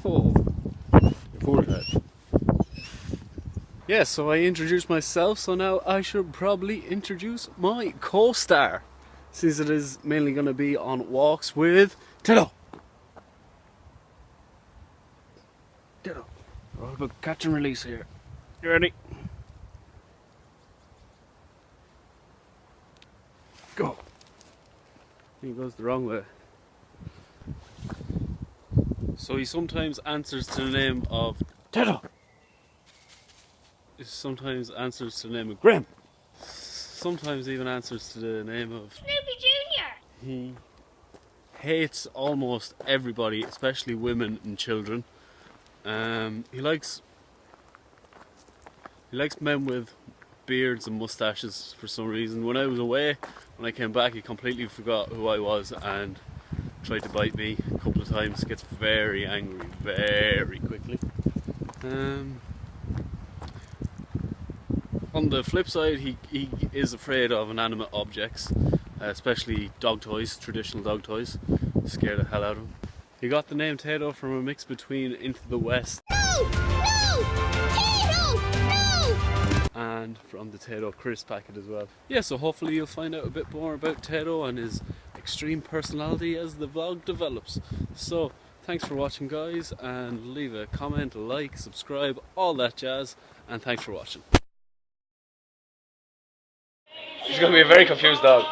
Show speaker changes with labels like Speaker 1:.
Speaker 1: Oh, your forehead. Yeah, so I introduced myself, so now I should probably introduce my co-star, since it is mainly going to be on walks with Tayto. Tayto, we're all about catch and release here. You ready? Go. He goes the wrong way. So he sometimes answers to the name of Tayto. He sometimes answers to the name of Graham. Sometimes even answers to the name of
Speaker 2: Snoopy Jr.
Speaker 1: He hates almost everybody, especially women and children. He likes men with beards and mustaches for some reason. When I was away, when I came back, he completely forgot who I was and tried to bite me a couple of times. Gets very angry very quickly. On the flip side, he is afraid of inanimate objects, especially dog toys, traditional dog toys. Scare the hell out of him. He got the name Tayto from a mix between Into the West and from the Tayto crisp packet as well. Yeah, so hopefully you'll find out a bit more about Tayto and his extreme personality as the vlog develops. So thanks for watching, guys, and leave a comment, a like, subscribe, all that jazz, and thanks for watching. He's going to be a very confused dog.